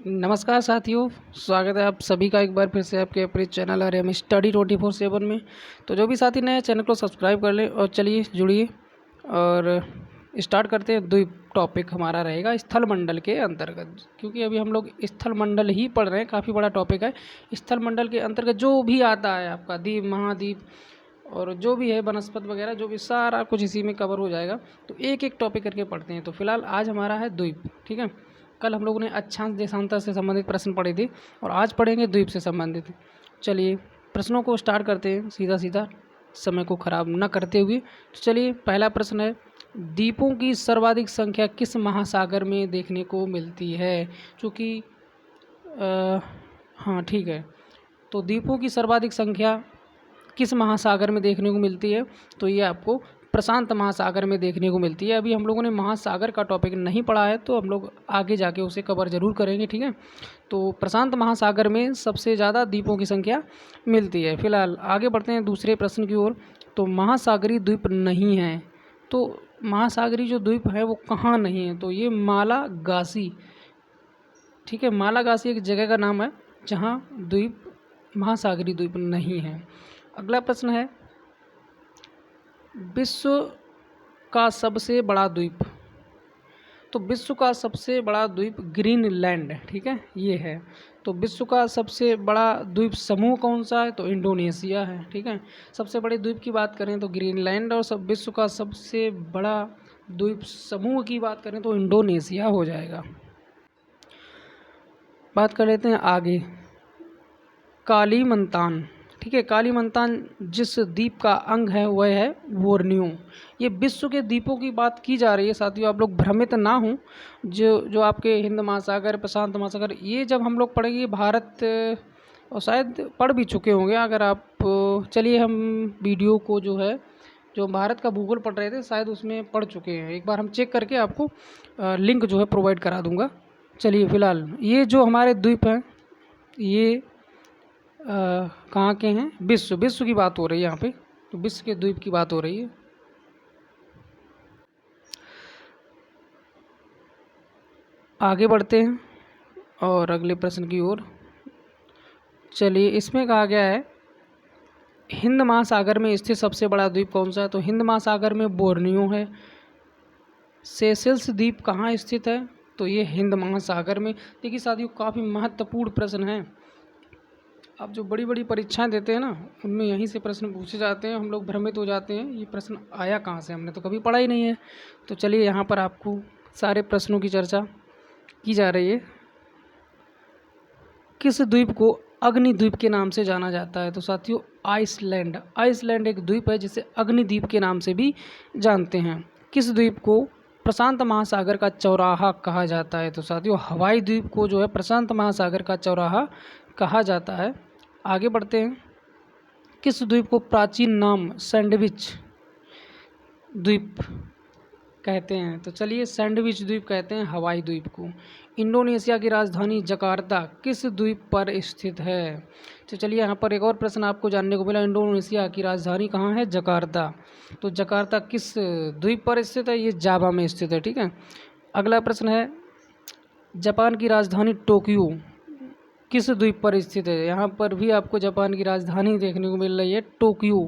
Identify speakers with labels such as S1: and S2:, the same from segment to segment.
S1: नमस्कार साथियों, स्वागत है आप सभी का एक बार फिर से आपके अपने चैनल और एम स्टडी 24/7 में। तो जो भी साथी नए चैनल को सब्सक्राइब कर लें और चलिए जुड़िए और स्टार्ट करते हैं। द्वीप टॉपिक हमारा रहेगा स्थल मंडल के अंतर्गत, क्योंकि अभी हम लोग स्थल मंडल ही पढ़ रहे हैं। काफ़ी बड़ा टॉपिक है। स्थल मंडल के अंतर्गत जो भी आता है आपका द्वीप, महाद्वीप और जो भी है वनस्पति वगैरह, जो भी सारा कुछ इसी में कवर हो जाएगा। तो एक एक टॉपिक करके पढ़ते हैं। तो फिलहाल आज हमारा है द्वीप, ठीक है। कल हम लोगों ने अक्षांश देशांतर से संबंधित प्रश्न पढ़े थे और आज पढ़ेंगे द्वीप से संबंधित। चलिए प्रश्नों को स्टार्ट करते हैं सीधा सीधा, समय को खराब न करते हुए। तो चलिए पहला प्रश्न है, द्वीपों की सर्वाधिक संख्या किस महासागर में देखने को मिलती है? चूँकि हाँ ठीक है, तो द्वीपों की सर्वाधिक संख्या किस महासागर में देखने को मिलती है? तो ये आपको प्रशांत महासागर में देखने को मिलती है। अभी हम लोगों ने महासागर का टॉपिक नहीं पढ़ा है, तो हम लोग आगे जाके उसे कवर जरूर करेंगे, ठीक है। तो प्रशांत महासागर में सबसे ज़्यादा द्वीपों की संख्या मिलती है। फिलहाल आगे बढ़ते हैं दूसरे प्रश्न की ओर। तो महासागरीय द्वीप नहीं है, तो महासागरीय जो द्वीप है वो कहाँ नहीं है? तो ये मालागासी, ठीक है। मालागासी एक जगह का नाम है जहाँ द्वीप, महासागरीय द्वीप नहीं है। अगला प्रश्न है, विश्व का सबसे बड़ा द्वीप। तो विश्व का सबसे बड़ा द्वीप ग्रीनलैंड, ठीक है, ये है। तो विश्व का सबसे बड़ा द्वीप समूह कौन सा है? तो इंडोनेशिया है, ठीक है। सबसे बड़े द्वीप की बात करें तो ग्रीनलैंड, और विश्व का सबसे बड़ा द्वीप समूह की बात करें तो इंडोनेशिया हो जाएगा। बात कर लेते हैं आगे, कालीमंतान, ठीक है। कालीमंतान जिस द्वीप का अंग है वह है बोर्नियो। ये विश्व के द्वीपों की बात की जा रही है साथियों, आप लोग भ्रमित ना हों। जो आपके हिंद महासागर, प्रशांत महासागर, ये जब हम लोग पढ़ेंगे भारत, और शायद पढ़ भी चुके होंगे अगर आप, चलिए हम वीडियो को जो है, जो भारत का भूगोल पढ़ रहे थे शायद उसमें पढ़ चुके हैं। एक बार हम चेक करके आपको लिंक जो है प्रोवाइड करा दूंगा। चलिए फिलहाल ये जो हमारे द्वीप हैं ये कहाँ के हैं? विश्व की बात हो रही है यहाँ पे, तो विश्व के द्वीप की बात हो रही है। आगे बढ़ते हैं और अगले प्रश्न की ओर। चलिए इसमें कहा गया है, हिंद महासागर में स्थित सबसे बड़ा द्वीप कौन सा है? तो हिंद महासागर में बोर्नियो है। सेशेल्स द्वीप कहाँ स्थित है? तो ये हिंद महासागर में। देखिए साथियों, काफ़ी महत्वपूर्ण प्रश्न है। आप जो बड़ी बड़ी परीक्षाएं देते हैं ना, उनमें यहीं से प्रश्न पूछे जाते हैं। हम लोग भ्रमित हो जाते हैं, ये प्रश्न आया कहाँ से, हमने तो कभी पढ़ा ही नहीं है। तो चलिए यहाँ पर आपको सारे प्रश्नों की चर्चा की जा रही है। किस द्वीप को अग्निद्वीप के नाम से जाना जाता है? तो साथियों आइसलैंड, आइसलैंड एक द्वीप है जिसे अग्निद्वीप के नाम से भी जानते हैं। किस द्वीप को प्रशांत महासागर का चौराहा कहा जाता है? तो साथियों हवाई द्वीप को जो है प्रशांत महासागर का चौराहा कहा जाता है। आगे बढ़ते हैं, किस द्वीप को प्राचीन नाम सैंडविच द्वीप कहते हैं? तो चलिए सैंडविच द्वीप कहते हैं हवाई द्वीप को। इंडोनेशिया की राजधानी जकार्ता किस द्वीप पर स्थित है? तो चलिए यहाँ पर एक और प्रश्न आपको जानने को मिला, इंडोनेशिया की राजधानी कहाँ है? जकार्ता। तो जकार्ता किस द्वीप पर स्थित है? ये जावा में स्थित है, ठीक है। अगला प्रश्न है, जापान की राजधानी टोक्यो किस द्वीप पर स्थित है? यहाँ पर भी आपको जापान की राजधानी देखने को मिल रही है टोक्यो।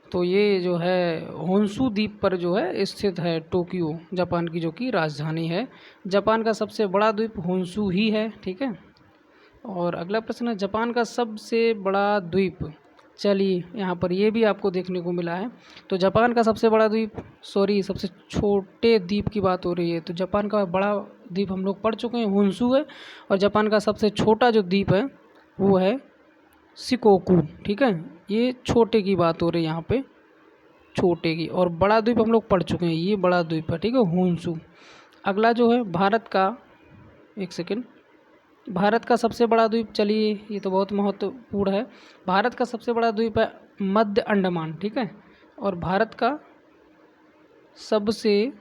S1: तो ये जो है होन्शु द्वीप पर जो है स्थित है टोक्यो, जापान की जो कि राजधानी है। जापान का सबसे बड़ा द्वीप होन्शु ही है, ठीक है। और अगला प्रश्न है, जापान का सबसे बड़ा द्वीप। चलिए यहाँ पर ये भी आपको देखने को मिला है। तो जापान का सबसे बड़ा द्वीप, सॉरी सबसे छोटे द्वीप की बात हो रही है। तो जापान का बड़ा द्वीप हम लोग पढ़ चुके हैं, होन्शु है। और जापान का सबसे छोटा जो द्वीप है वो है शिकोकू, ठीक है। ये छोटे की बात हो रही है यहाँ पे, छोटे की। और बड़ा द्वीप हम लोग पढ़ चुके हैं, ये बड़ा द्वीप है, ठीक है, होन्शु। अगला जो है भारत का, एक सेकेंड, भारत का सबसे बड़ा द्वीप, चलिए ये तो बहुत महत्वपूर्ण है। भारत का सबसे बड़ा द्वीप है मध्य अंडमान, ठीक है। और भारत का सबसे,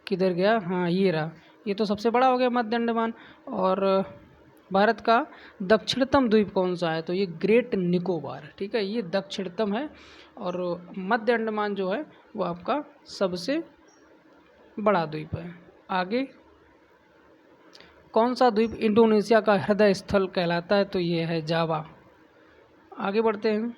S1: किधर गया, हाँ ये रहा, ये तो सबसे बड़ा हो गया मध्य अंडमान। और भारत का दक्षिणतम द्वीप कौन सा है? तो ये ग्रेट निकोबार, ठीक है, ये दक्षिणतम है। और मध्य अंडमान जो है वो आपका सबसे बड़ा द्वीप है। आगे कौन सा द्वीप इंडोनेशिया का हृदय स्थल कहलाता है? तो ये है जावा। आगे बढ़ते हैं।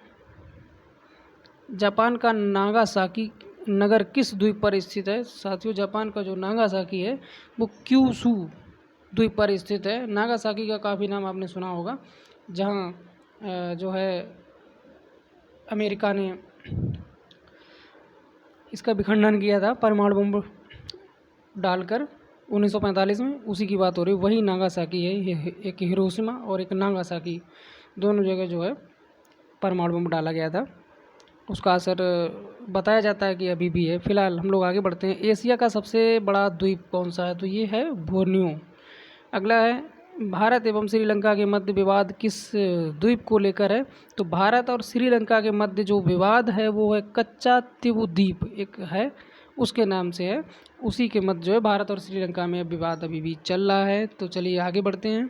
S1: जापान का नागासाकी नगर किस द्वीप पर स्थित है? साथियों, जापान का जो नागासाकी है वो क्यूशू द्वीप पर स्थित है। नागासाकी का काफ़ी नाम आपने सुना होगा, जहाँ जो है अमेरिका ने इसका विखंडन किया था परमाणु बम डालकर 1945 में, उसी की बात हो रही है। वही नागासाकी है, ये एक हिरोशिमा और एक नागासाकी, दोनों जगह जो है परमाणु बम डाला गया था। उसका असर बताया जाता है कि अभी भी है। फिलहाल हम लोग आगे बढ़ते हैं। एशिया का सबसे बड़ा द्वीप कौन सा है? तो ये है बोर्नियो। अगला है, भारत एवं श्रीलंका के मध्य विवाद किस द्वीप को लेकर है? तो भारत और श्रीलंका के मध्य जो विवाद है वो है कच्चा तिबू द्वीप एक है, उसके नाम से है। उसी के मध्य जो है भारत और श्रीलंका में विवाद अभी भी चल रहा है। तो चलिए आगे बढ़ते हैं।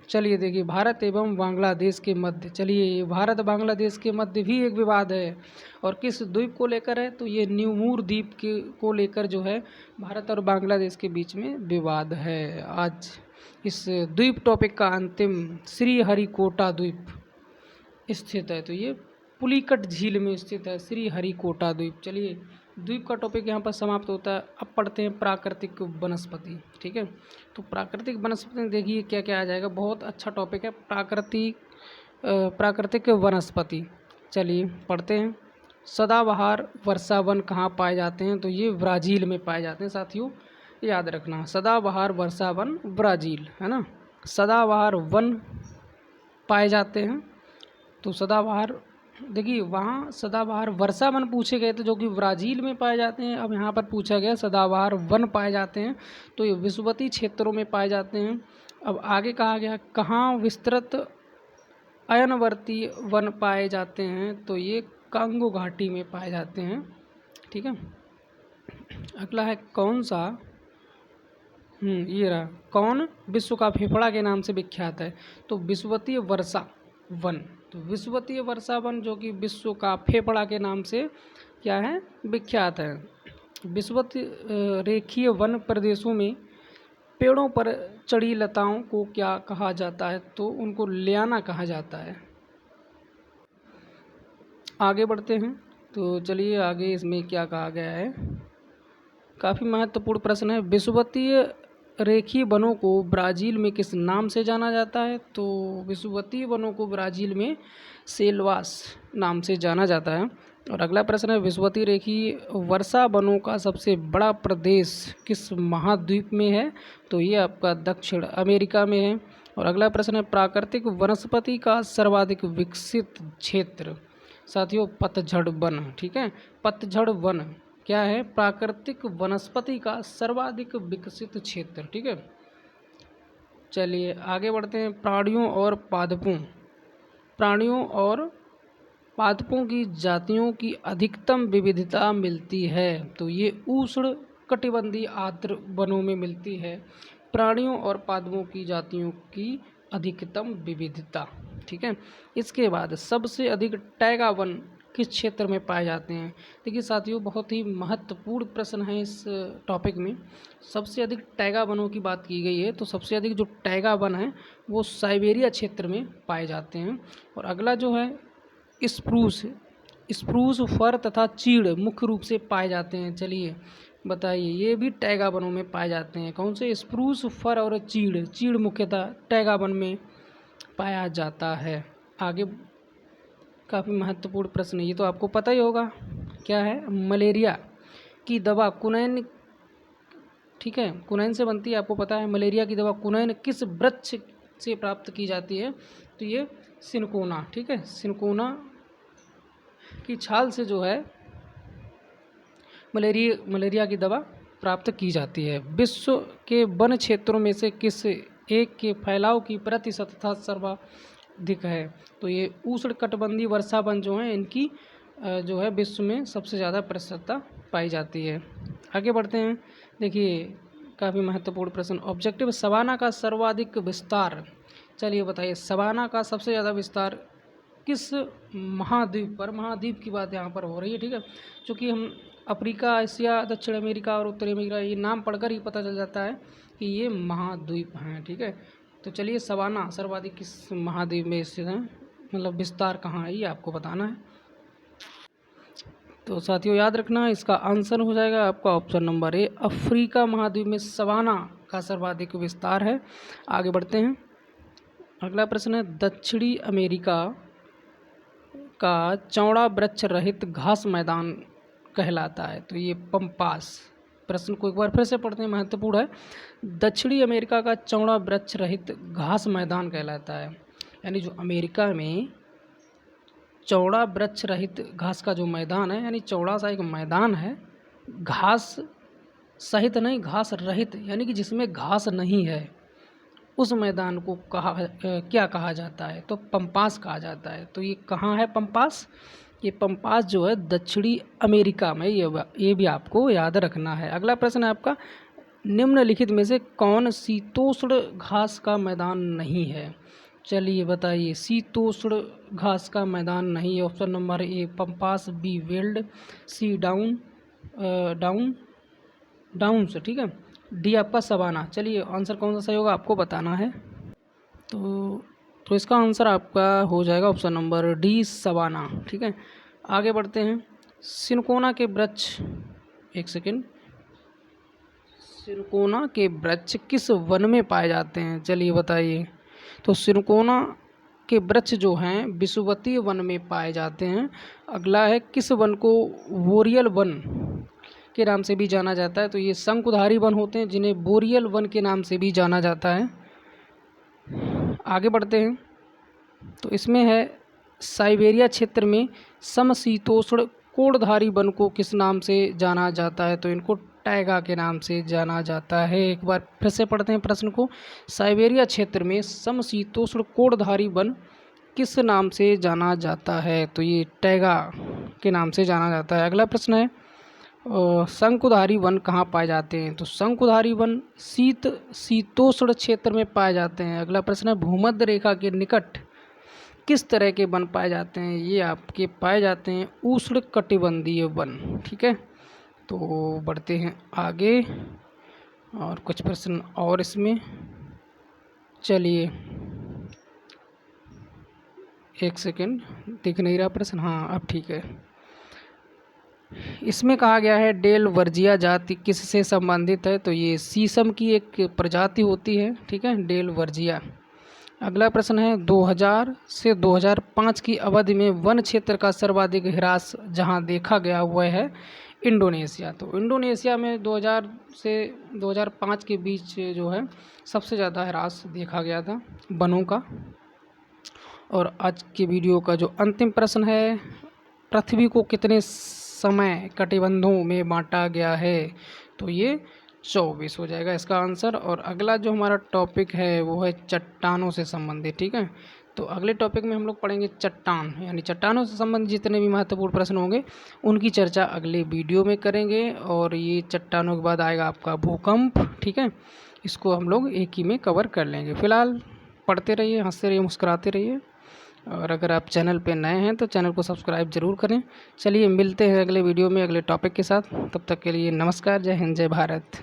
S1: चलिए देखिए, भारत एवं बांग्लादेश के मध्य, चलिए भारत बांग्लादेश के मध्य भी एक विवाद है, और किस द्वीप को लेकर है? तो ये न्यूमूर द्वीप के को लेकर जो है भारत और बांग्लादेश के बीच में विवाद है। आज इस द्वीप टॉपिक का अंतिम श्रीहरिकोटा द्वीप स्थित है, तो ये पुलिकट झील में स्थित है श्रीहरिकोटा द्वीप। चलिए, द्वीप का टॉपिक यहाँ पर समाप्त होता है। अब पढ़ते हैं प्राकृतिक वनस्पति। ठीक है, तो प्राकृतिक वनस्पति देखिए क्या क्या आ जाएगा, बहुत अच्छा टॉपिक है प्राकृतिक वनस्पति। चलिए पढ़ते हैं। सदाबहार वर्षा वन कहाँ पाए जाते हैं? तो ये ब्राज़ील में पाए जाते हैं। साथियों याद रखना, सदाबहार वर्षा वन ब्राज़ील है ना, सदाबहार वन पाए जाते हैं। तो सदाबहार देखिए, वहाँ सदाबहार वर्षा वन पूछे गए थे जो कि ब्राज़ील में पाए जाते हैं। अब यहाँ पर पूछा गया सदाबहार वन पाए जाते हैं, तो ये विषुवतीय क्षेत्रों में पाए जाते हैं। अब आगे कहा गया कहाँ विस्तृत अयनवर्ती वन पाए जाते हैं? तो ये कांगो घाटी में पाए जाते हैं। ठीक है, अगला है कौन सा ये रहा, कौन विश्व का फेफड़ा के नाम से विख्यात है? तो विषुवतीय वर्षा वन। तो विषुवतीय वर्षा वन जो कि विश्व का फेफड़ा के नाम से क्या है, विख्यात है। विषुवतीय रेखीय वन प्रदेशों में पेड़ों पर चढ़ी लताओं को क्या कहा जाता है? तो उनको लियाना कहा जाता है। आगे बढ़ते हैं। तो चलिए आगे इसमें क्या कहा गया है, काफ़ी महत्वपूर्ण प्रश्न है। विषुवतीय रेखीय वनों को ब्राज़ील में किस नाम से जाना जाता है? तो विषुवतीय वनों को ब्राज़ील में सेल्वास नाम से जाना जाता है। और अगला प्रश्न है, विषुवतीय रेखीय वर्षा वनों का सबसे बड़ा प्रदेश किस महाद्वीप में है? तो ये आपका दक्षिण अमेरिका में है। और अगला प्रश्न है, प्राकृतिक वनस्पति का सर्वाधिक विकसित क्षेत्र? साथियों पतझड़ वन। ठीक है, पतझड़ वन क्या है, प्राकृतिक वनस्पति का सर्वाधिक विकसित क्षेत्र। ठीक है, चलिए आगे बढ़ते हैं। प्राणियों और पादपों की जातियों की अधिकतम विविधता मिलती है? तो ये उष्ण कटिबंधीय आर्द्र वनों में मिलती है, प्राणियों और पादपों की जातियों की अधिकतम विविधता। ठीक है, इसके बाद सबसे अधिक टैगा वन किस क्षेत्र में पाए जाते हैं? देखिए साथियों, बहुत ही महत्वपूर्ण प्रश्न है इस टॉपिक में। सबसे अधिक टैगा वनों की बात की गई है, तो सबसे अधिक जो टैगा वन है वो साइबेरिया क्षेत्र में पाए जाते हैं। और अगला जो है स्प्रूस फर तथा चीड़ मुख्य रूप से पाए जाते हैं। चलिए बताइए, ये भी टैगा वनों में पाए जाते हैं। कौन से? स्प्रूस फर और चीड़ मुख्यतः टैगा वन में पाया जाता है। आगे काफ़ी महत्वपूर्ण प्रश्न है, ये तो आपको पता ही होगा, क्या है, मलेरिया की दवा कुनैन। ठीक है, कुनैन से बनती है, आपको पता है। मलेरिया की दवा कुनैन किस वृक्ष से प्राप्त की जाती है? तो ये सिनकोना। ठीक है, सिनकोना की छाल से जो है मलेरिया की दवा प्राप्त की जाती है। विश्व के वन क्षेत्रों में से किस एक के फैलाव की प्रतिशतता सर्वाधिक है? तो ये उष्णकटिबंधीय वर्षा वन जो हैं इनकी जो है विश्व में सबसे ज़्यादा प्रतिशतता पाई जाती है। आगे बढ़ते हैं। देखिए काफ़ी महत्वपूर्ण प्रश्न, ऑब्जेक्टिव सवाना का सर्वाधिक विस्तार। चलिए बताइए, सवाना का सबसे ज़्यादा विस्तार किस महाद्वीप पर, महाद्वीप की बात यहाँ पर हो रही है, ठीक है। चूँकि हम अफ्रीका, एशिया, दक्षिण अमेरिका और उत्तरी अमेरिका ये नाम पढ़कर ही पता चल जाता है कि ये महाद्वीप हैं, ठीक है। तो चलिए, सवाना सर्वाधिक किस महाद्वीप में स्थित है, मतलब विस्तार कहाँ है, ये आपको बताना है। तो साथियों याद रखना, इसका आंसर हो जाएगा आपका ऑप्शन नंबर ए, अफ्रीका महाद्वीप में सवाना का सर्वाधिक विस्तार है। आगे बढ़ते हैं। अगला प्रश्न है, दक्षिणी अमेरिका का चौड़ा वृक्ष रहित घास मैदान कहलाता है, तो ये पंपास। प्रश्न को एक बार फिर से पढ़ते हैं, महत्वपूर्ण है। दक्षिणी अमेरिका का चौड़ा वृक्ष रहित घास मैदान कहलाता है, यानी जो अमेरिका में चौड़ा वृक्ष रहित घास का जो मैदान है, यानी चौड़ा सा एक मैदान है, घास सहित नहीं, घास रहित, यानी कि जिसमें घास नहीं है, उस मैदान को क्या कहा जाता है, तो पंपास कहा जाता है। तो ये कहाँ है पंपास? ये पंपास जो है दक्षिणी अमेरिका में, ये भी आपको याद रखना है। अगला प्रश्न है आपका, निम्नलिखित में से कौन शीतोष्ण घास का मैदान नहीं है? चलिए बताइए, शीतोष्ण घास का मैदान नहीं है। Option number A pampas, B veld, C downs, ठीक है, डी आपका सवाना। चलिए आंसर कौन सा सही होगा आपको बताना है। तो इसका आंसर आपका हो जाएगा ऑप्शन नंबर डी सवाना, ठीक है। आगे बढ़ते हैं। सिनकोना के वृक्ष, एक सेकेंड, सिनकोना के वृक्ष किस वन में पाए जाते हैं? चलिए बताइए। तो सिनकोना के वृक्ष जो हैं विषुवतीय वन में पाए जाते हैं। अगला है, किस वन को बोरियल वन के नाम से भी जाना जाता है? तो ये शंकुधारी वन होते हैं जिन्हें बोरियल वन के नाम से भी जाना जाता है। आगे बढ़ते हैं। तो इसमें है, साइबेरिया क्षेत्र में समशीतोष्ण कोणधारी वन को किस नाम से जाना जाता है? तो इनको टैगा के नाम से जाना जाता है। एक बार फिर से पढ़ते हैं प्रश्न को। साइबेरिया क्षेत्र में समशीतोष्ण कोणधारी वन किस नाम से जाना जाता है? तो ये टैगा के नाम से जाना जाता है। अगला प्रश्न है, शंकुधारी वन कहाँ पाए जाते हैं? तो शंकुधारी वन शीतोष्ण क्षेत्र में पाए जाते हैं। अगला प्रश्न है, भूमध्य रेखा के निकट किस तरह के वन पाए जाते हैं? ये आपके पाए जाते हैं उष्ण कटिबंधीय वन, ठीक है। तो बढ़ते हैं आगे, और कुछ प्रश्न और इसमें। चलिए एक सेकेंड, दिख नहीं रहा प्रश्न, हाँ अब ठीक है। इसमें कहा गया है डेल वर्जिया जाति किससे संबंधित है? तो ये शीशम की एक प्रजाति होती है, ठीक है, डेल वर्जिया। अगला प्रश्न है, 2000 से 2005 की अवधि में वन क्षेत्र का सर्वाधिक ह्रास जहां देखा गया वह है इंडोनेशिया। तो इंडोनेशिया में 2000 से 2005 के बीच जो है सबसे ज़्यादा ह्रास देखा गया था वनों का। और आज के वीडियो का जो अंतिम प्रश्न है, पृथ्वी को कितने समय कटिबंधों में बांटा गया है? तो ये 24 हो जाएगा इसका आंसर। और अगला जो हमारा टॉपिक है वो है चट्टानों से संबंधित, ठीक है। तो अगले टॉपिक में हम लोग पढ़ेंगे चट्टान, यानी चट्टानों से संबंधित जितने भी महत्वपूर्ण प्रश्न होंगे उनकी चर्चा अगले वीडियो में करेंगे। और ये चट्टानों के बाद आएगा आपका भूकंप, ठीक है, इसको हम लोग एक ही में कवर कर लेंगे। फिलहाल पढ़ते रहिए, हंसते रहिए, मुस्कुराते रहिए। और अगर आप चैनल पे नए हैं तो चैनल को सब्सक्राइब ज़रूर करें। चलिए मिलते हैं अगले वीडियो में अगले टॉपिक के साथ, तब तक के लिए नमस्कार, जय हिंद, जय भारत।